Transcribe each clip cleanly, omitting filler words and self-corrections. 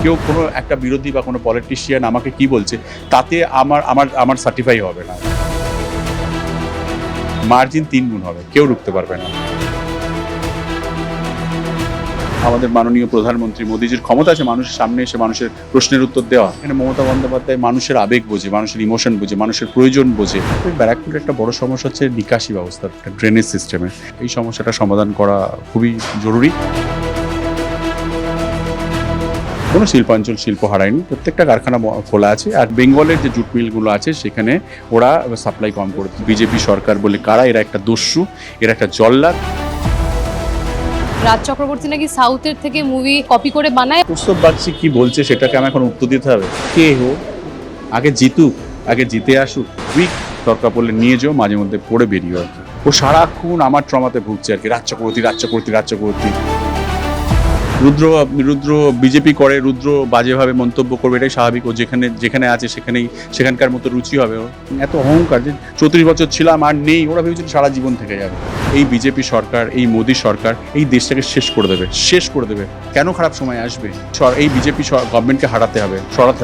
কেউ কোনো একটা বিরোধী বা কোনো পলিটিশিয়ান আমাকে কি বলছে তাতে আমার সার্টিফাই হবে না। মার্জিন 3 গুণ হবে, কেউ রুখতে পারবে না। আমাদের মাননীয় প্রধানমন্ত্রী মোদীজির ক্ষমতা আছে মানুষের সামনে এসে মানুষের প্রশ্নের উত্তর দেওয়া। এখানে মমতা বন্দ্যোপাধ্যায় মানুষের আবেগ বোঝে, মানুষের ইমোশন বোঝে, মানুষের প্রয়োজন বোঝে। ব্যারাকপুরের একটা বড় সমস্যা হচ্ছে নিকাশি ব্যবস্থা, ড্রেনেজ সিস্টেমে। এই সমস্যাটা সমাধান করা খুবই জরুরি। কোনো শিল্পাঞ্চল শিল্প হারায়নি, প্রত্যেকটা কারখানা খোলা আছে। আর বেঙ্গলের যে জুট মিলগুলো আছে সেখানে ওরা সাপ্লাই কম করে। বিজেপি সরকার বলে কারা? এরা একটা দস্যু, এরা একটা জল্লাদ। রাজ চক্রবর্তী নাকি সাউথের থেকে মুভি কপি করে বানায়। উৎসব বাগচি কি বলছে সেটাকে আমি এখন উত্তর দিতে হবে? কে হো, আগে জিতুক, আগে জিতে আসুক। উইক দরকার পড়লে নিয়ে যাও, মাঝে মধ্যে পড়ে বেরিয়ে আর কি। ও সারাক্ষণ আমার ট্রমাতে ভুগছে আর কি, রাজ চক্রবর্তী। রুদ্র বিজেপি করে, রুদ্র বাজেভাবে মন্তব্য করবে, এটাই স্বাভাবিক। ও যেখানে আছে সেখানকার মতো রুচি হবে। এত অহংকার যে 34 বছর ছিলাম আর নেই, ওরা ভেবেছিল সারা জীবন থেকে যাবে। এই বিজেপি সরকার, এই মোদী সরকার এই দেশটাকে শেষ করে দেবে। কেন খারাপ সময় আসবে? এই বিজেপি গভর্নমেন্টকে সরাতে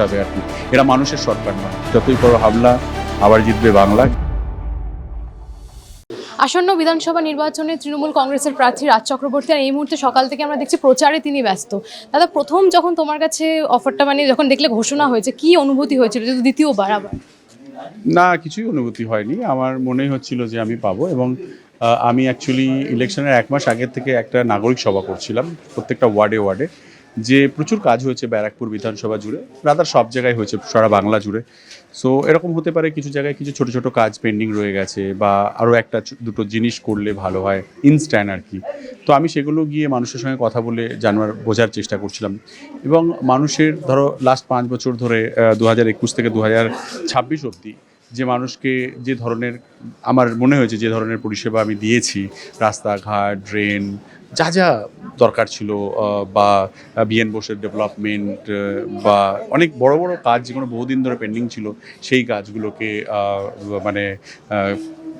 হবে আর কি। এরা মানুষের সরকার নয়। যতই বড় হামলা, আবার জিতবে বাংলা। আসন্ন বিধানসভা নির্বাচনে তৃণমূল কংগ্রেসের প্রার্থী রাজ চক্রবর্তী আর এই মুহূর্তে সকাল থেকে আমরা দেখছি প্রচারে তিনি ব্যস্ত। দাদা, প্রথম যখন তোমার কাছে অফারটা যখন দেখলে ঘোষণা হয়েছে, কি অনুভূতি হয়েছিল? যেহেতু দ্বিতীয়বার আবার। না, কিছুই অনুভূতি হয়নি। আমার মনেই হচ্ছিল যে আমি পাবো। এবং আমি অ্যাকচুয়ালি ইলেকশনের 1 মাস আগের থেকে একটা নাগরিক সভা করছিলাম প্রত্যেকটা ওয়ার্ডে, যে প্রচুর কাজ হয়েছে ব্যারাকপুর বিধানসভা জুড়ে, রাদার সব জায়গায় হয়েছে, সারা বাংলা জুড়ে। সো এরকম হতে পারে কিছু জায়গায় কিছু ছোট কাজ পেন্ডিং রয়ে গেছে, বা আরও একটা দুটো জিনিস করলে ভালো হয়, ইনস্ট্যান্ট আর কি। তো আমি সেগুলো গিয়ে মানুষের সঙ্গে কথা বলে বোঝার চেষ্টা করছিলাম। এবং মানুষের ধরো লাস্ট 5 বছর ধরে 2021 থেকে 2026 অবধি যে মানুষকে যে ধরনের, আমার মনে হয়েছে যে ধরনের পরিষেবা আমি দিয়েছি, রাস্তাঘাট, ড্রেন, যা দরকার ছিল, বা বিএন বোসের ডেভেলপমেন্ট, বা অনেক বড় কাজ যেগুলো বহুদিন ধরে পেন্ডিং ছিল, সেই কাজগুলোকে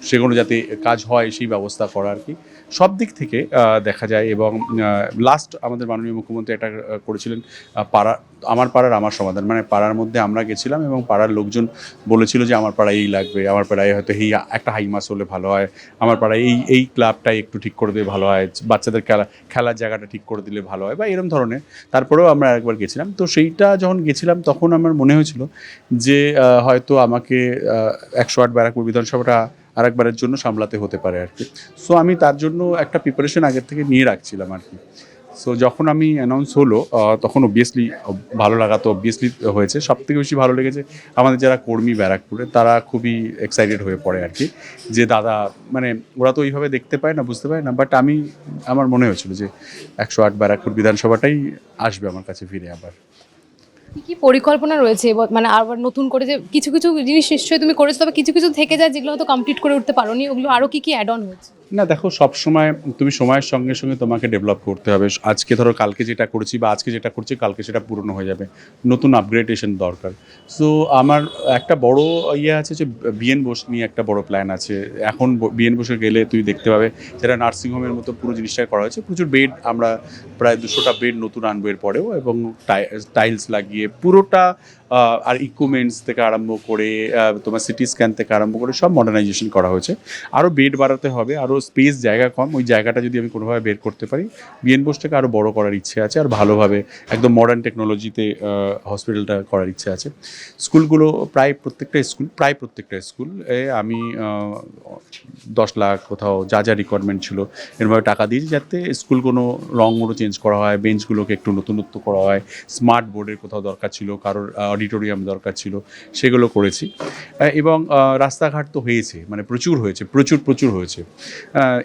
সেগুলো যাতে কাজ হয় সেই ব্যবস্থা করা আর কি, সব দিক থেকে দেখা যায়। এবং লাস্ট আমাদের মাননীয় মুখ্যমন্ত্রী এটা করেছিলেন, আমার পাড়ার আমার সমাধান, মানে পাড়ার মধ্যে আমরা গেছিলাম এবং পাড়ার লোকজন বলেছিল যে আমার পাড়ায় এই লাগবে, আমার পাড়ায় হয়তো একটা হাইমাস হলে ভালো হয়, আমার পাড়ায় এই ক্লাবটাই একটু ঠিক করে দিলে ভালো হয়, বাচ্চাদের খেলার জায়গাটা ঠিক করে দিলে ভালো হয়, বা এরকম ধরনের। তারপরেও আমরা একবার গেছিলাম। তো সেইটা যখন গেছিলাম তখন আমার মনে হয়েছিল যে হয়তো আমাকে 108 ব্যারাকপুর বিধানসভাটা আরেকবারের জন্য সামলাতে হতে পারে আর কি। সো আমি তার জন্য একটা প্রিপারেশন আগের থেকে নিয়ে রাখছিলাম আর কি। সো যখন আমি অ্যানাউন্স হলো তখন অবভিয়াসলি ভালো লাগা তো অবভিয়াসলি হয়েছে। সবথেকে বেশি ভালো লেগেছে আমাদের যারা কর্মী ব্যারাকপুরে, তারা খুবই এক্সাইটেড হয়ে পড়ে আর কি, যে দাদা, মানে ওরা তো ওইভাবে দেখতে পায় না, বুঝতে পারে না, বাট আমার মনে হয়েছিল যে 108 ব্যারাকপুর বিধানসভাটাই আসবে আমার কাছে ফিরে আবার। কি পরিকল্পনা রয়েছে আবার নতুন করে? যে কিছু জিনিস নিশ্চয়ই তুমি করেছো, তবে কিছু থেকে যায় যেগুলো তো কমপ্লিট করে উঠতে পারোনি, ওগুলো আরো কি অ্যাড অন হয়েছে? না দেখো, সবসময় তুমি সময়ের সঙ্গে সঙ্গে তোমাকে ডেভেলপ করতে হবে। আজকে ধরো কালকে যেটা করেছি বা আজকে যেটা করছি কালকে সেটা পুরনো হয়ে যাবে, নতুন আপগ্রেডেশন দরকার। সো আমার একটা বড় আছে যে বিএন বোস নিয়ে একটা বড় প্ল্যান আছে। এখন বিএন বোসে গেলে তুই দেখতে পাবে যেটা নার্সিংহোমের মতো পুরো জিনিসটা করা হয়েছে। প্রচুর বেড, আমরা প্রায় 200টা বেড নতুন আনবো এর পরেও, এবং টাইলস লাগিয়ে পুরোটা, আর ইকুইপমেন্টস থেকে আরম্ভ করে তোমার সিটি স্ক্যান থেকে আরম্ভ করে সব মডার্নাইজেশন করা হয়েছে। আরও বেড বাড়াতে হবে, আরও স্পেস, জায়গা কম, ওই জায়গাটা যদি আমি কোনোভাবে বের করতে পারি, বিএন বোসটাকে আরও বড় করার ইচ্ছে আছে, আর ভালোভাবে একদম মডার্ন টেকনোলজিতে হসপিটালটা করার ইচ্ছে আছে। স্কুলগুলো প্রায় প্রত্যেকটা স্কুল আমি 10 লাখ কোথাও যা রিকোয়ারমেন্ট ছিল এরভাবে টাকা দিয়েছি, যাতে স্কুলগুলো রঙগুলো চেঞ্জ করা হয়, বেঞ্চগুলোকে একটু নতুনত্ব করা হয়, স্মার্ট বোর্ডের কোথাও দরকার ছিল, কারোর অডিটোরিয়াম দরকার ছিল, সেগুলো করেছি। এবং রাস্তাঘাট তো হয়েছে, মানে প্রচুর হয়েছে।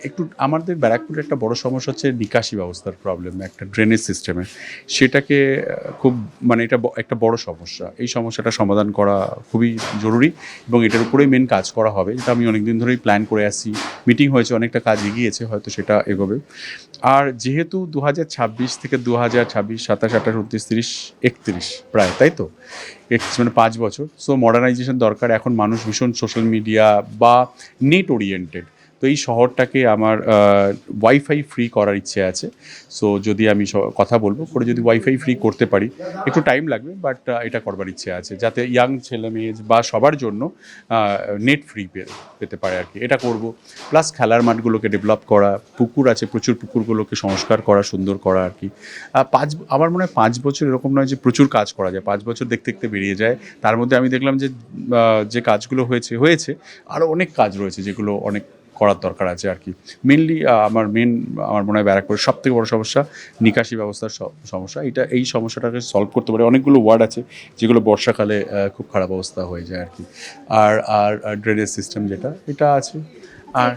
একটু আমাদের ব্যারাকপুরের একটা বড় সমস্যা হচ্ছে নিকাশি ব্যবস্থার প্রবলেম, একটা ড্রেনেজ সিস্টেমে। সেটাকে খুব, এটা একটা বড় সমস্যা। এই সমস্যাটা সমাধান করা খুবই জরুরি, এবং এটার উপরেই মেন কাজ করা হবে, যেটা আমি অনেকদিন ধরেই প্ল্যান করে আসছি। মিটিং হয়েছে, অনেকটা কাজ এগিয়েছে, হয়তো সেটা এগোবে। আর যেহেতু 2026 থেকে 2026, 27, 28, 29, 30, 31 প্রায়, তাই তো, 5 বছর। সো মডার্নাইজেশন দরকার। এখন মানুষ ভীষণ সোশ্যাল মিডিয়া বা নেট ওরিয়েন্টেড। তো এই শহরটাকে আমার ওয়াইফাই ফ্রি করার ইচ্ছে আছে। সো যদি আমি কথা বলবো করে যদি ওয়াইফাই ফ্রি করতে পারি, একটু টাইম লাগবে বাট এটা করবার ইচ্ছে আছে, যাতে ইয়াং ছেলে মেয়ে বা সবার জন্য নেট ফ্রি পেতে পারে আর কি, এটা করব। প্লাস খেলার মাঠগুলোকে ডেভেলপ করা, পুকুর আছে প্রচুর, পুকুরগুলোকে সংস্কার করা, সুন্দর করা আর কি। আমার মনে হয় 5 বছর এরকম নয় যে প্রচুর কাজ করা যায়, 5 বছর দেখতে দেখতে বেরিয়ে যায়। তার মধ্যে আমি দেখলাম যে কাজগুলো হয়েছে আরও অনেক কাজ রয়েছে যেগুলো অনেক করার দরকার আছে আর কি। মেনলি আমার মনে হয় ব্যারাকপুরের সবথেকে বড় সমস্যা নিকাশি ব্যবস্থার সমস্যা। এই সমস্যাটাকে সলভ করতে পারে, অনেকগুলো ওয়ার্ড আছে যেগুলো বর্ষাকালে খুব খারাপ অবস্থা হয়ে যায় আর কি। আর ড্রেনেজ সিস্টেম এটা আছে। আর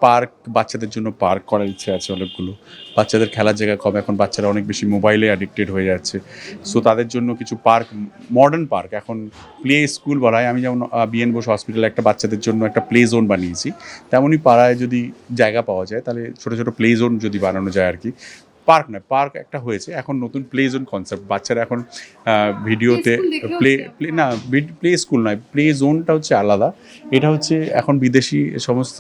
পার্ক, বাচ্চাদের জন্য পার্ক করার ইচ্ছে আছে অনেকগুলো। বাচ্চাদের খেলার জায়গা কম, এখন বাচ্চারা অনেক বেশি মোবাইলে অ্যাডিক্টেড হয়ে যাচ্ছে। সো তাদের জন্য কিছু পার্ক, মডার্ন পার্ক, এখন প্লে স্কুল বলা হয়। আমি যেমন বিএন বোস হসপিটালে একটা বাচ্চাদের জন্য একটা প্লে জোন বানিয়েছি, তেমনই পাড়ায় যদি জায়গা পাওয়া যায় তাহলে ছোটো ছোটো প্লে জোন যদি বানানো যায় আর কি। পার্ক নয়, পার্ক একটা হয়েছে, এখন নতুন প্লে জোন কনসেপ্ট। বাচ্চারা এখন ভিডিওতে প্লে স্কুল নয়, প্লে জোনটা হচ্ছে আলাদা। এটা হচ্ছে এখন বিদেশি সমস্ত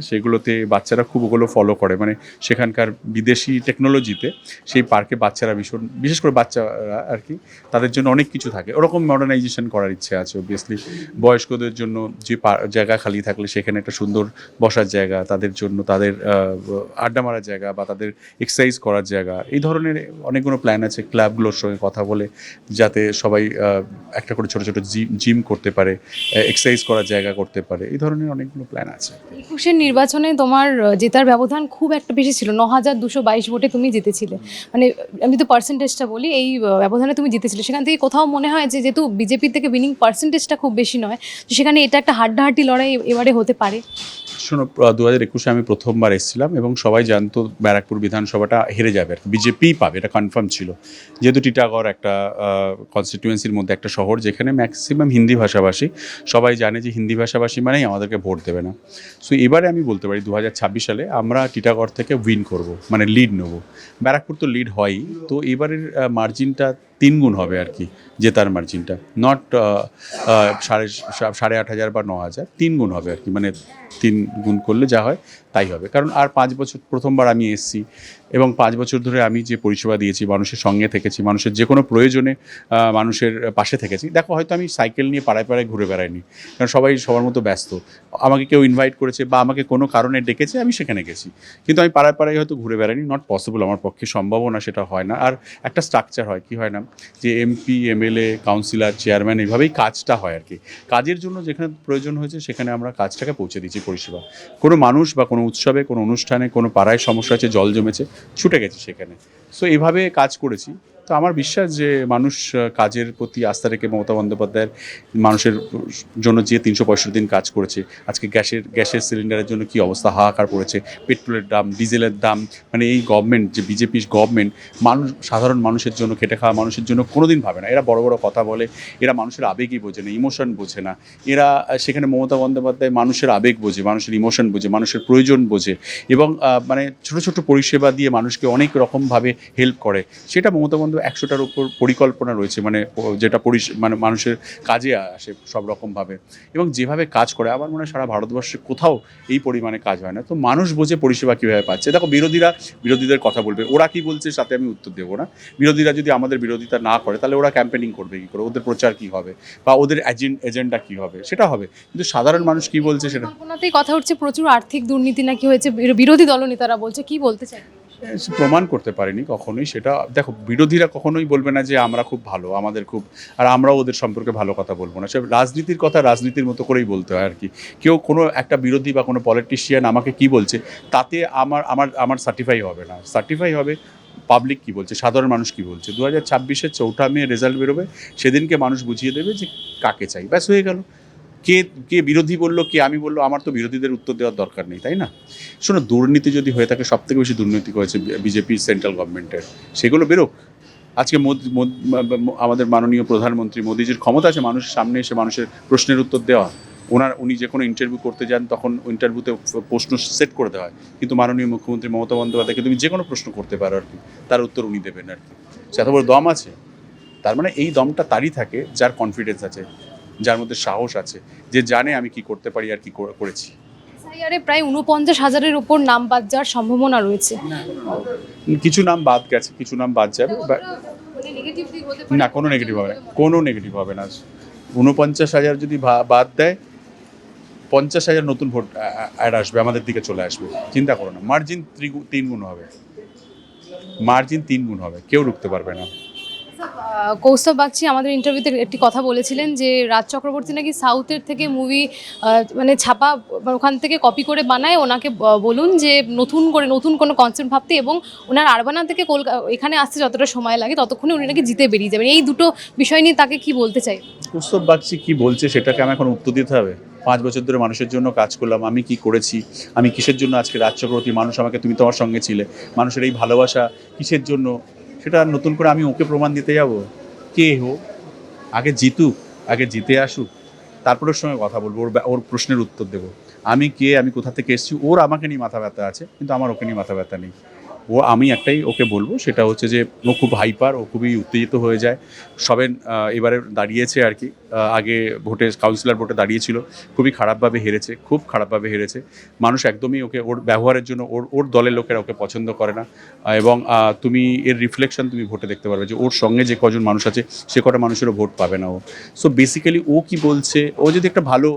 সেগুলোতে বাচ্চারা খুব ওগুলো ফলো করে, মানে সেখানকার বিদেশি টেকনোলজিতে সেই পার্কে বাচ্চারা বিশেষ করে বাচ্চারা আর কি, তাদের জন্য অনেক কিছু থাকে। ওরকম মডার্নাইজেশন করার ইচ্ছে আছে অবভিয়াসলি। বয়স্কদের জন্য যে জায়গা খালি থাকলে সেখানে একটা সুন্দর বসার জায়গা, তাদের জন্য তাদের আড্ডা মারার জায়গা বা তাদের এক্সারসাইজ করার জায়গা, এই ধরনের অনেকগুলো প্ল্যান আছে। ক্লাবগুলোর সঙ্গে কথা বলে যাতে সবাই একটা করে ছোটো ছোটো জিম করতে পারে, এক্সারসাইজ করার জায়গা করতে পারে, এই ধরনের অনেকগুলো প্ল্যান আছে। 21-এর নির্বাচনে তোমার জেতার ব্যবধান খুব একটা বেশি ছিল, 9,222 ভোটে তুমি জিতেছিলে। মানে আমি তো পার্সেন্টেজটা বলি, এই ব্যবধানে তুমি জিতেছিলে। সেখান থেকে কোথাও মনে হয় যে যেহেতু বিজেপির থেকে উইনিং পার্সেন্টেজটা খুব বেশি নয়, তো সেখানে এটা একটা হাড্ডাহাড্ডি লড়াই এবারে হতে পারে? শোনো, 2021-এ আমি প্রথমবার এসেছিলাম এবং সবাই জানতো ব্যারাকপুর বিধানসভাটা হেরে যাবে আর কি, বিজেপিই পাবে, এটা কনফার্ম ছিল। যেহেতু টিটাগড় একটা কনস্টিটিউয়েন্সির মধ্যে একটা শহর যেখানে ম্যাক্সিমাম হিন্দি ভাষাভাষী, সবাই জানে যে হিন্দি ভাষাভাষী মানেই আমাদেরকে ভোট দেবে না। সো এবারে আমি বলতে পারি 2026 সালে আমরা টিটাগড় থেকে উইন করব, মানে লিড নেব। ব্যারাকপুর তো লিড হয়ই, তো এবারের মার্জিনটা 3 গুণ হবে আর কি, জেতার মার্জিনটা। নট 8,500 বা 9,000, 3 গুণ হবে আর কি, মানে 3 গুণ করলে যা হয় তাই হবে। কারণ আর 5 বছর, প্রথমবার আমি এসেছি এবং 5 বছর ধরে আমি যে পরিষেবা দিয়েছি, মানুষের সঙ্গে থেকেছি, মানুষের যে কোনো প্রয়োজনে মানুষের পাশে থেকেছি। দেখো, হয়তো আমি সাইকেল নিয়ে পাড়ায় পাড়ায় ঘুরে বেড়াইনি, কারণ সবাই সবার মতো ব্যস্ত। আমাকে কেউ ইনভাইট করেছে বা আমাকে কোনো কারণে ডেকেছে, আমি সেখানে গেছি, কিন্তু আমি পাড়ায় পাড়ায় হয়তো ঘুরে বেড়াইনি। নট পসিবল, আমার পক্ষে সম্ভবও না, সেটা হয় না। আর একটা স্ট্রাকচার হয়, কি হয় না, যে এমপি, এমএলএ, কাউন্সিলর, চেয়ারম্যান, এইভাবেই কাজটা হয় আর কি। কাজের জন্য যেখানে প্রয়োজন হয়েছে সেখানে আমরা কাজটাকে পৌঁছে দিচ্ছি, পরিষেবা। কোনো মানুষ বা কোনো উৎসবে, কোনো অনুষ্ঠানে, কোনো পাড়ায় সমস্যা হচ্ছে, জল জমেছে, ছুটে গেছি সেখানে। সো এইভাবে কাজ করেছি। তো আমার বিশ্বাস যে মানুষ কাজের প্রতি আস্থা রেখে মমতা বন্দ্যোপাধ্যায়ের মানুষের জন্য যে 365 দিন কাজ করেছে, আজকে গ্যাসের সিলিন্ডারের জন্য কি অবস্থা, হাহাকার পড়েছে, পেট্রোলের দাম, ডিজেলের দাম, মানে এই গভর্নমেন্ট, যে বিজেপি গভর্নমেন্ট, সাধারণ মানুষের জন্য, খেটে খাওয়া মানুষের জন্য কোনো দিন ভাবে না। এরা বড় বড় কথা বলে, এরা মানুষের আবেগই বোঝে না, ইমোশন বোঝে না এরা। সেখানে মমতা বন্দ্যোপাধ্যায় মানুষের আবেগ বোঝে, মানুষের ইমোশন বোঝে, মানুষের প্রয়োজন বোঝে এবং মানে ছোটো ছোটো পরিষেবা দিয়ে মানুষকে অনেক রকমভাবে হেল্প করে। সেটা মমতা বন্দ্যোপাধ্যায় 100টার উপর পরিকল্পনা রয়েছে, মানে যেটা মানে মানুষের কাজে আসে সব রকমভাবে, এবং যেভাবে কাজ করে আমার মনে হয় সারা ভারতবর্ষে কোথাও এই পরিমাণে কাজ হয় না। তো মানুষ বোঝে পরিষেবা কীভাবে পাচ্ছে। দেখো, বিরোধীদের কথা বলবে, ওরা কি বলছে সাথে আমি উত্তর দেবো না। বিরোধীরা যদি আমাদের বিরোধিতা না করে তাহলে ওরা ক্যাম্পেনিং করবে কী করে, ওদের প্রচার কী হবে বা ওদের এজেন্ডা কী হবে, সেটা হবে। কিন্তু সাধারণ মানুষ কি বলছে সেটা কল্পনাতেই কথা উঠছে, প্রচুর আর্থিক দুর্নীতি নাকি হয়েছে, বিরোধী দলনেতারা বলছে, কি বলতে চাই? প্রমাণ করতে পারিনি কখনোই সেটা। দেখো, বিরোধীরা কখনোই বলবে না যে আমরা খুব ভালো, আমাদের খুব, আর আমরাও ওদের সম্পর্কে ভালো কথা বলবো না। সে রাজনীতির কথা রাজনীতির মতো করেই বলতে হয় আর কি। কেউ কোনো একটা বিরোধী বা কোনো পলিটিশিয়ান আমাকে কি বলছে তাতে আমার সার্টিফাই হবে না। সার্টিফাই হবে পাবলিক কি বলছে, সাধারণ মানুষ কি বলছে। 2026-এর 4 মে রেজাল্ট বেরোবে, সেদিনকে মানুষ বুঝিয়ে দেবে যে কাকে চাই, ব্যাস হয়ে গেল। কে বিরোধী বললো, কে আমি বললো, আমার তো বিরোধীদের উত্তর দেওয়ার দরকার নেই, তাই না? শোনো, দুর্নীতি যদি হয়ে থাকে, সবথেকে বেশি দুর্নীতি করেছে বিজেপি সেন্ট্রাল গভর্নমেন্টের, সেগুলো বেরোক। আজকে আমাদের মাননীয় প্রধানমন্ত্রী মোদিজির ক্ষমতা আছে মানুষের সামনে এসে মানুষের প্রশ্নের উত্তর দেওয়া। উনি যে কোনো ইন্টারভিউ করতে যান তখন ইন্টারভিউতে প্রশ্ন সেট করে দেওয়া হয়, কিন্তু মাননীয় মুখ্যমন্ত্রী মমতা বন্দ্যোপাধ্যায়কে তুমি যে কোনো প্রশ্ন করতে পারো আর কি, তার উত্তর উনি দেবেন আর কি। এত বড় দম আছে। তার মানে এই দমটা তারই থাকে যার কনফিডেন্স আছে, যার মধ্যে সাহস আছে, যে জানে আমি কি করতে পারি আর কি করেছি। এফআইআরে প্রায় 49,000-এর উপর নাম বাদ যাওয়ার সম্ভাবনা রয়েছে। কিছু নাম বাদ গেছে, কিছু নাম বাদ যাবে, মানে নেগেটিভ দিক হতে পারে। না কোনো নেগেটিভ হবে না, কোনো নেগেটিভ হবে না। 49,000 যদি বাদ দেয়, 50,000 নতুন ভোট অ্যাড আসবে, আমাদের দিকে চলে আসবে, চিন্তা করো না। মার্জিন 3 গুণ হবে, মার্জিন 3 গুণ হবে, কেউ রুখতে পারবে না। কৌস্তব বাগচি আমাদের ইন্টারভিউতে একটি কথা বলেছিলেন যে রাজ চক্রবর্তী নাকি সাউথের থেকে মুভি মানে ছাপা ওখান থেকে কপি করে বানায়, ওনাকে বলুন যে নতুন কোনো কনসেপ্ট ভাবতে, এবং ওনার আরবানা থেকে এখানে আসতে যতটা সময় লাগে ততক্ষণে উনি নাকি জিতে বেরিয়ে যাবেন। এই দুটো বিষয় নিয়ে তাকে কি বলতে চাই? কৌস্তব বাগচি কি বলছে সেটাকে আমি এখন উত্তর দিতে হবে? 5 বছর ধরে মানুষের জন্য কাজ করলাম, আমি কি করেছি, আমি কিসের জন্য আজকে রাজ চক্রবর্তী, মানুষ আমাকে তুমি তোমার সঙ্গে ছিলে, মানুষের এই ভালোবাসা কিসের জন্য, সেটা নতুন করে আমি ওকে প্রমাণ দিতে যাব? কে হোক, আগে জিতুক, আগে জিতে আসুক, তারপরে ওর সঙ্গে কথা বলবো, ওর প্রশ্নের উত্তর দেবো। আমি কে, আমি কোথা থেকে এসেছি, ওর আমাকে নিয়ে মাথা ব্যথা আছে, কিন্তু আমার ওকে নিয়ে মাথা ব্যথা নেই। আমি একটাই ওকে বলবো, সেটা হচ্ছে যে ও খুব হাইপার, ও খুবই উত্তেজিত হয়ে যায়। সবে এবারে দাঁড়িয়েছে আর কি, আগে ভোটে কাউন্সিলর ভোটে দাঁড়িয়েছিল, খুবই খারাপভাবে হেরেছে, খুব খারাপভাবে হেরেছে। মানুষ একদমই ওকে, ওর ব্যবহারের জন্য ওর দলের লোকেরা ওকে পছন্দ করে না। এবং তুমি এর রিফ্লেকশন তুমি ভোটে দেখতে পারবে যে ওর সঙ্গে যে কজন মানুষ আছে সে কটা মানুষেরও ভোট পাবে না ও। সো বেসিক্যালি ও কি বলছে, ও যদি একটা ভালো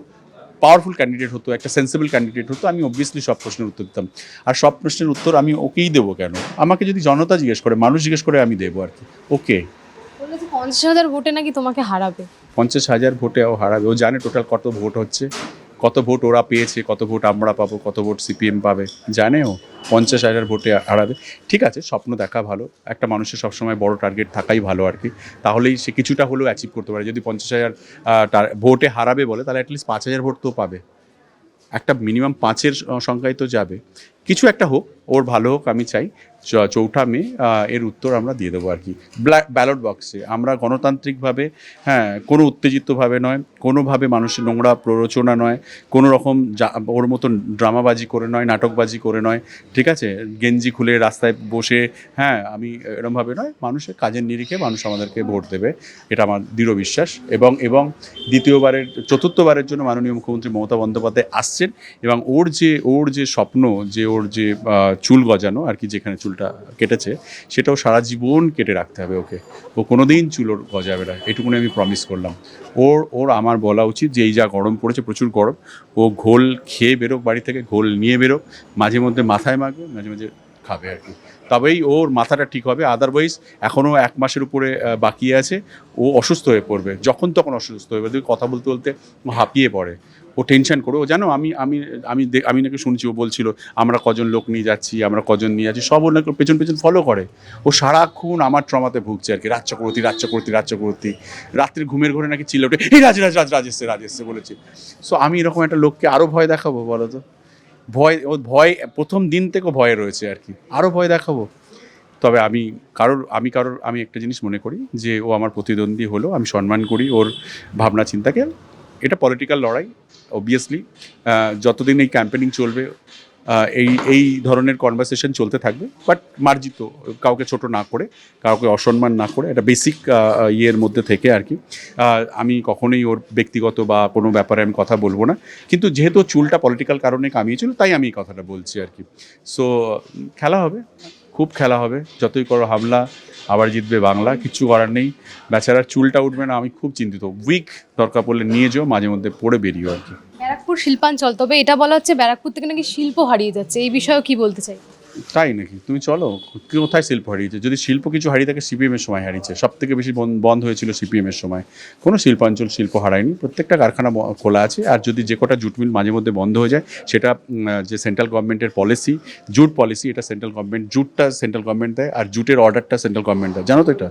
পাওয়ারফুল ক্যান্ডিডেট হতো, একটা সেন্সিবল ক্যান্ডিডেট হতো, আমি অবভিয়াসলি সব প্রশ্নের উত্তর দিতাম। আর সব প্রশ্নের উত্তর আমি ওকেই দেবো কেন? আমাকে যদি জনতা জিজ্ঞেস করে, মানুষ জিজ্ঞেস করে, আমি দেবো আর কি। ওকে 50,000 ভোটে নাকি তোমাকে হারাবে। 50,000 ভোটে ও হারাবে, ও জানে টোটাল কত ভোট হচ্ছে, কত ভোট ওরা পেয়েছে, কত ভোট আমরা পাবো, কত ভোট সিপিএম পাবে, জানে ও। 50,000 ভোটে হারাবে, ঠিক আছে, স্বপ্ন দেখা ভালো, একটা মানুষের সবসময় বড় টার্গেট থাকাই ভালো আর কি, তাহলেই সে কিছুটা হলেও অ্যাচিভ করতে পারে। যদি 50,000 ভোটে হারাবে বলে, তাহলে অ্যাটলিস্ট 5,000 ভোট তো পাবে, একটা মিনিমাম 5-এর সংখ্যায় তো যাবে। কিছু একটা হোক, ওর ভালো হোক আমি চাই। 4 মে এর উত্তর আমরা দিয়ে দেবো আর কি, ব্যালট বক্সে। আমরা গণতান্ত্রিকভাবে, হ্যাঁ, কোনো উত্তেজিতভাবে নয়, কোনোভাবে মানুষের নোংরা প্ররোচনা নয়, কোনো রকম ওর মতন ড্রামাবাজি করে নয়, নাটকবাজি করে নয়, ঠিক আছে, গেঞ্জি খুলে রাস্তায় বসে, হ্যাঁ, আমি এরমভাবে নয়, মানুষের কাজের নিরিখে মানুষ আমাদেরকে ভোট দেবে, এটা আমার দৃঢ় বিশ্বাস। এবং চতুর্থবারের জন্য মাননীয় মুখ্যমন্ত্রী মমতা বন্দ্যোপাধ্যায় আসছেন, এবং ওর যে স্বপ্ন, যে ওর যে চুল গজানো আর কি, যেখানে চুলটা কেটেছে সেটাও সারা জীবন কেটে রাখতে হবে ওকে, ও কোনোদিন চুল ওর গজাবে না, এটুকুনি আমি প্রমিস করলাম। ওর আমার বলা উচিত যে এই যা গরম পড়েছে, প্রচুর গরম, ও ঘোল খেয়ে বেরোক, বাড়ি থেকে ঘোল নিয়ে বেরোক, মাঝে মধ্যে মাথায় মাখবে, মাঝে মাঝে খাবে আর কি, তবেই ওর মাথাটা ঠিক হবে। আদারওয়াইজ এখনও 1 মাসের উপরে বাকি আছে, ও অসুস্থ হয়ে পড়বে, যখন তখন অসুস্থ হয়ে পড়বে, কথা বলতে বলতে ও হাঁপিয়ে পড়ে, ও টেনশন করে। ও জানো, আমি নাকি শুনছি, ও বলছিল আমরা কজন লোক নিয়ে যাচ্ছি, আমরা কজন নিয়ে যাচ্ছি, সব ওর নাকি পেছন ফলো করে। ও সারাক্ষণ আমার ট্রমাতে ভুগছে আর কি, রাজ চক্রবর্তী, রাত্রে ঘুমের ঘরে নাকি চিল্লে ওঠে, এই রাজ এসছে বলেছে। সো আমি এরকম একটা লোককে আরও ভয় দেখাবো বলো তো? ভয় প্রথম দিন থেকে ভয়ে রয়েছে আর কি, আরও ভয় দেখাবো? তবে আমি একটা জিনিস মনে করি যে ও আমার প্রতিদ্বন্দ্বী হলো, আমি সম্মান করি ওর ভাবনা চিন্তাকে। এটা পলিটিক্যাল লড়াই, অবভিয়াসলি যতদিন এই ক্যাম্পেনিং চলবে এই ধরনের কনভারসেশন চলতে থাকবে, বাট মার্জিত, কাউকে ছোট না করে, কাউকে অসম্মান না করে, এটা বেসিক ইয়ের মধ্যে থেকে আর কি। আমি কখনোই ওর ব্যক্তিগত বা কোনো ব্যাপারে আমি কথা বলবো না, কিন্তু যেহেতু চুলটা পলিটিক্যাল কারণে কামিয়েছিল, তাই আমি এই কথাটা বলছি আর কি। সো খেলা হবে, খুব খেলা হবে, যতই করো হামলা, আবার জিতবে বাংলা, কিচ্ছু করার নেই। বেচারার চুলটা উঠবে না, আমি খুব চিন্তিত। উইক দরকার পড়লে নিয়ে যাও, মাঝে মধ্যে পড়ে বেরিয়েও আর কি। ব্যারাকপুর শিল্পাঞ্চল, তবে এটা বলা হচ্ছে ব্যারাকপুর থেকে নাকি শিল্প হারিয়ে যাচ্ছে, এই বিষয়েও কি বলতে চাই? তাই নাকি? তুমি চলো, কোথায় শিল্প হারিয়েছে? যদি শিল্প কিছু হারিয়ে থাকে, সিপিএমের সময় হারিয়েছে, সব থেকে বেশি বন্ধ হয়েছিল সিপিএমের সময়। কোনো শিল্পাঞ্চল শিল্প হারায়নি, প্রত্যেকটা কারখানা খোলা আছে। আর যদি যে কটা জুট মিল মাঝে মধ্যে বন্ধ হয়ে যায়, সেটা যে সেন্ট্রাল গভর্নমেন্টের পলিসি, জুট পলিসি, এটা সেন্ট্রাল গভর্নমেন্ট, জুটটা সেন্ট্রাল গভর্নমেন্ট দেয়, আর জুটের অর্ডারটা সেন্ট্রাল গভর্নমেন্ট দেয়, জানো তো এটা?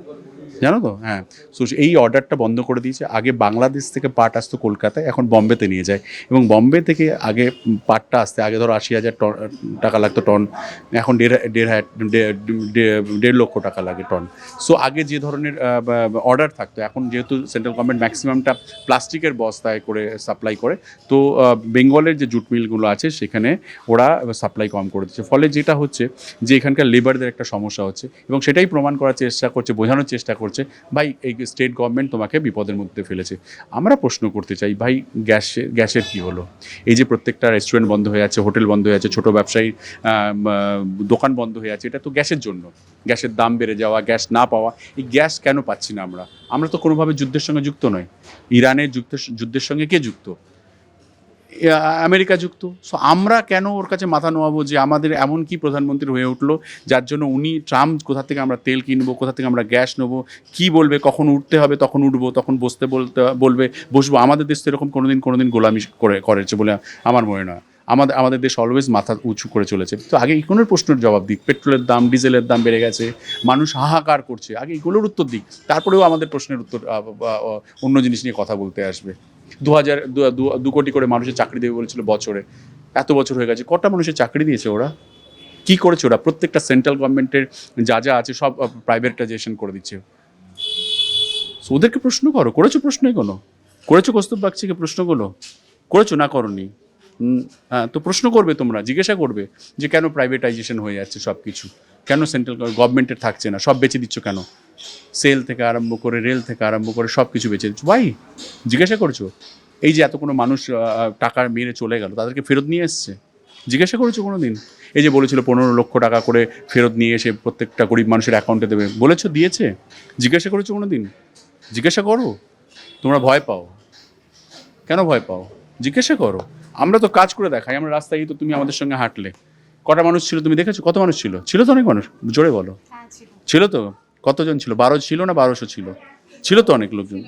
জানো তো? হ্যাঁ। সো এই অর্ডারটা বন্ধ করে দিয়েছে। আগে বাংলাদেশ থেকে পাট আসতো কলকাতায়, এখন বম্বেতে নিয়ে যায়, এবং বম্বে থেকে আগে পাটটা আসতে আগে ধরো 80,000 টাকা লাগতো টন, এখন 1.5 লক্ষ টাকা লাগে টন। সো আগে যে ধরনের অর্ডার থাকতো, এখন যেহেতু সেন্ট্রাল গভর্নমেন্ট ম্যাক্সিমামটা প্লাস্টিকের বস্তায় করে সাপ্লাই করে, তো বেঙ্গলের যে জুট মিলগুলো আছে সেখানে ওরা সাপ্লাই কম করে দিচ্ছে, ফলে যেটা হচ্ছে যে এখানকার লেবারদের একটা সমস্যা হচ্ছে, এবং সেটাই প্রমাণ করার চেষ্টা করছে, বোঝানোর চেষ্টা করছে করছে, ভাই এই স্টেট গভর্নমেন্ট তোমাকে বিপদের মধ্যে ফেলেছে। আমরা প্রশ্ন করতে চাই, ভাই গ্যাসের কি হলো? এই যে প্রত্যেকটা রেস্টুরেন্ট বন্ধ হয়ে যাচ্ছে, হোটেল বন্ধ হয়ে যাচ্ছে, ছোটো ব্যবসায়ী দোকান বন্ধ হয়ে যাচ্ছে, এটা তো গ্যাসের জন্য। গ্যাসের দাম বেড়ে যাওয়া, গ্যাস না পাওয়া, এই গ্যাস কেন পাচ্ছি না আমরা? আমরা তো কোনোভাবে যুদ্ধের সঙ্গে যুক্ত নই। ইরানের যুদ্ধের সঙ্গে কে যুক্ত? আমেরিকা যুক্ত। সো আমরা কেন ওর কাছে মাথা নোয়াবো যে আমাদের এমন কি প্রধানমন্ত্রী হয়ে উঠলো যার জন্য উনি ট্রাম্প কোথা থেকে আমরা তেল কিনবো, কোথা থেকে আমরা গ্যাস নেবো, কি বলবে, কখন উঠতে হবে তখন উঠবো, তখন বলবে বসবো। আমাদের দেশ তো এরকম কোনোদিন গোলামি করেছে বলে আমার মনে নয়। আমাদের দেশ অলওয়েজ মাথা উঁচু করে চলেছে। তো আগে ইকোনোর প্রশ্নের জবাব দিক। পেট্রোলের দাম, ডিজেলের দাম বেড়ে গেছে, মানুষ হাহাকার করছে, আগে এগুলোর উত্তর দিক, তারপরেও আমাদের প্রশ্নের উত্তর অন্য জিনিস নিয়ে কথা বলতে আসবে। 2 কোটি করে মানুষের চাকরি দেবে বলেছিল বছরে, এত বছর হয়ে গেছে, কটা মানুষের চাকরি দিয়েছে ওরা? কি করেছে ওরা? প্রত্যেকটা সেন্ট্রাল গভর্নমেন্টের যা আছে সব প্রাইভেটাইজেশন করে দিচ্ছে। So ওদেরকে প্রশ্ন করো, করেছো প্রশ্ন এগুলো? করেছো কৌস্তুভ বাগচিকে প্রশ্নগুলো? করেছো না করনি? হ্যাঁ, তো প্রশ্ন করবে, তোমরা জিজ্ঞাসা করবে যে কেন প্রাইভেটাইজেশন হয়ে যাচ্ছে সব কিছু, কেন সেন্ট্রাল গভর্নমেন্টের থাকছে না, সব বেচে দিচ্ছ কেন? সেল থেকে আরম্ভ করে, রেল থেকে আরম্ভ করে সব কিছু বেচে দিচ্ছ, ভাই জিজ্ঞাসা করছো? এই যে এত কোনো মানুষ টাকা মেরে চলে গেল, তাদেরকে ফেরত নিয়ে এসছে, জিজ্ঞাসা করেছো কোনো দিন? এই যে বলেছিল 15 লক্ষ টাকা করে ফেরত নিয়ে এসে প্রত্যেকটা গরিব মানুষের অ্যাকাউন্টে দেবে, বলেছো দিয়েছে? জিজ্ঞাসা করেছো কোনো দিন? জিজ্ঞাসা করো। তোমরা ভয় পাও, কেন ভয় পাও? জিজ্ঞাসা করো। আমরা তো কাজ করে দেখাই, আমরা রাস্তায়, তো তুমি আমাদের সঙ্গে হাঁটলে, কটা মানুষ ছিল তুমি দেখেছো? কত মানুষ ছিল? ছিল তো অনেক মানুষ, জোরে বলো। ছিল তো? কতজন ছিল? 12 ছিল না 1200 ছিল? ছিল তো অনেক লোকজন।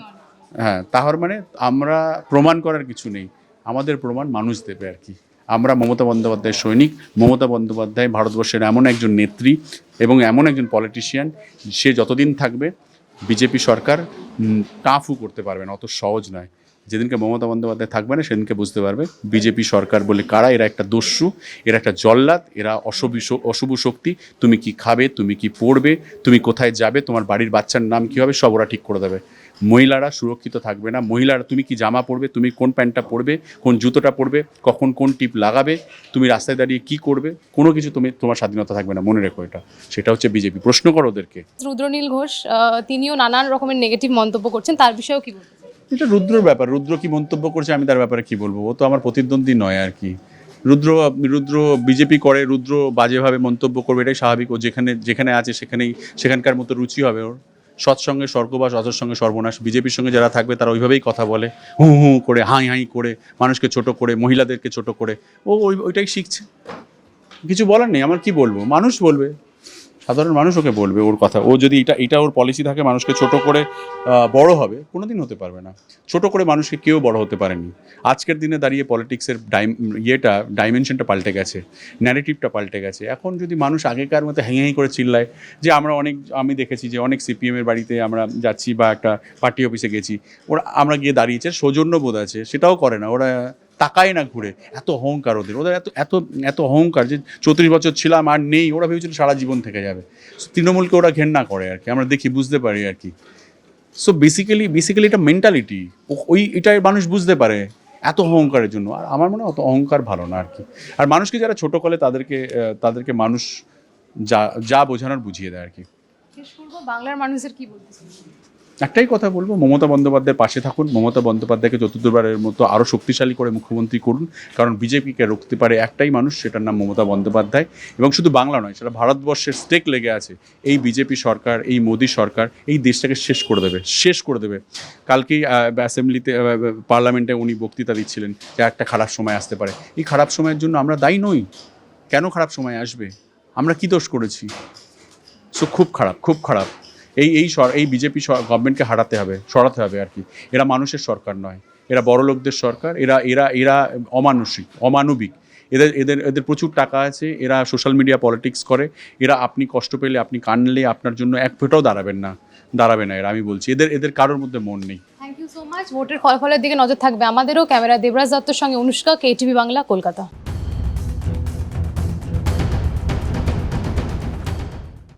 হ্যাঁ, তাহার মানে আমরা প্রমাণ করার কিছু নেই, আমাদের প্রমাণ মানুষ দেবে আর কি। আমরা মমতা বন্দ্যোপাধ্যায়ের সৈনিক। মমতা বন্দ্যোপাধ্যায় ভারতবর্ষের এমন একজন নেত্রী এবং এমন একজন পলিটিশিয়ান, সে যতদিন থাকবে বিজেপি সরকার টাফু করতে পারবে না, অত সহজ নয়। যেদিনকে মমতা বন্দ্যোপাধ্যায় থাকবে না, সেদিনকে বুঝতে পারবে বিজেপি সরকার বলে কারা। এরা একটা দস্যু, এরা একটা জল্লাদ, এরা অশুভ শক্তি। তুমি কি খাবে, তুমি কি পড়বে, তুমি কোথায় যাবে, তোমার বাড়ির বাচ্চার নাম কী হবে, সব ওরা ঠিক করে দেবে। মহিলারা সুরক্ষিত থাকবে না। মহিলারা, তুমি কি জামা পরবে, তুমি কোন প্যান্টটা পরবে, কোন জুতোটা পরবে, কখন কোন টিপ লাগাবে, তুমি রাস্তায় দাঁড়িয়ে কি করবে, কোনো কিছু তোমার স্বাধীনতা থাকবে না, মনে রেখো এটা। সেটা হচ্ছে বিজেপি। প্রশ্ন করো ওদেরকে। রুদ্রনীল ঘোষ তিনিও নানান রকমের নেগেটিভ মন্তব্য করছেন, তার বিষয়েও কি বলবেন? এটা রুদ্রর ব্যাপার। রুদ্র কি মন্তব্য করছে আমি তার ব্যাপারে কি বলবো? ও তো আমার প্রতিদ্বন্দ্বী নয় আর কি। রুদ্র বিজেপি করে, রুদ্র বাজেভাবে মন্তব্য করবে, এটাই স্বাভাবিক। ও যেখানে আছে সেখানকার মতো রুচি হবে ওর। সৎসঙ্গে স্বর্গবাস, অসৎসঙ্গে সর্বনাশ। বিজেপির সঙ্গে যারা থাকবে তারা ওইভাবেই কথা বলে, হু হু করে, হাই হাই করে, মানুষকে ছোট করে, মহিলাদেরকে ছোট করে। ও ওইটাই শিখছে, কিছু বলার নেই। আমার কি বলবো? মানুষ বলবে, সাধারণ মানুষ ওকে বলবে ওর কথা। ও যদি এটা ওর পলিসি থাকে, মানুষকে ছোট করে বড় হবে, কোনোদিন হতে পারবে না। ছোট করে মানুষকে কেউ বড় হতে পারেনি। আজকের দিনে দাঁড়িয়ে পলিটিক্সের ডাইমেনশনটা পাল্টে গেছে, ন্যারেটিভটা পাল্টে গেছে। এখন যদি মানুষ আগেকার মতো হ্যাঁ করে চিল্লায়, যে আমি দেখেছি যে অনেক সিপিএমের বাড়িতে আমরা যাচ্ছি বা একটা পার্টি অফিসে গেছি, আমরা গিয়ে দাঁড়িয়েছে, সৌজন্যবোধ আছে, সেটাও করে না ওরা, তাকায় না ঘুরে। এত অহংকার ওদের এত এত এত অহংকার যে 34 বছর ছিলাম আর নেই, ওরা ভেবেছিল সারা জীবন থেকে যাবে। তৃণমূলকে ওরা ঘেন্না করে আর কি, আমরা দেখি, বুঝতে পারি আর কি। সো বেসিক্যালি এটা মেন্টালিটি, এটাই মানুষ বুঝতে পারে এত অহংকারের জন্য। আর আমার মনে হয় অত অহংকার ভালো না আর কি। আর মানুষকে যারা ছোট করে তাদেরকে মানুষ যা বোঝানোর বুঝিয়ে দেয় আর কি। শেষ করব, বাংলার মানুষের কি বলতে চাই? একটাই কথা বলবো, মমতা বন্দ্যোপাধ্যায়ের পাশে থাকুন। মমতা বন্দ্যোপাধ্যায়কে চতুর্থবারের মতো আরও শক্তিশালী করে মুখ্যমন্ত্রী করুন, কারণ বিজেপিকে রুখতে পারে একটাই মানুষ, সেটার নাম মমতা বন্দ্যোপাধ্যায়। এবং শুধু বাংলা নয়, সেটা ভারতবর্ষের স্টেক লেগে আছে। এই বিজেপি সরকার, এই মোদী সরকার এই দেশটাকে শেষ করে দেবে। কালকেই অ্যাসেম্বলিতে, পার্লামেন্টে উনি বক্তৃতা দিচ্ছিলেন যে একটা খারাপ সময় আসতে পারে। এই খারাপ সময়ের জন্য আমরা দায়ী নই। কেন খারাপ সময় আসবে? আমরা কি দোষ করেছি? সো খুব খারাপ। এই বিজেপি গভর্নমেন্টকে সরাতে হবে আর কি। এরা মানুষের সরকার নয়, এরা বড় লোকদের সরকার। এরা অমানবিক। এদের প্রচুর টাকা আছে, এরা সোশ্যাল মিডিয়া পলিটিক্স করে। এরা আপনি কষ্ট পেলে, আপনি কানলে, আপনার জন্য এক ফোঁটাও দাঁড়াবে না এরা, আমি বলছি। এদের কারোর মধ্যে মন নেই। Thank you so much. ভোটের ফলাফলের দিকে নজর থাকবে আমাদেরও। ক্যামেরা দেবরাজ দত্তর সঙ্গে অনুষ্কা, KTV বাংলা, কলকাতা।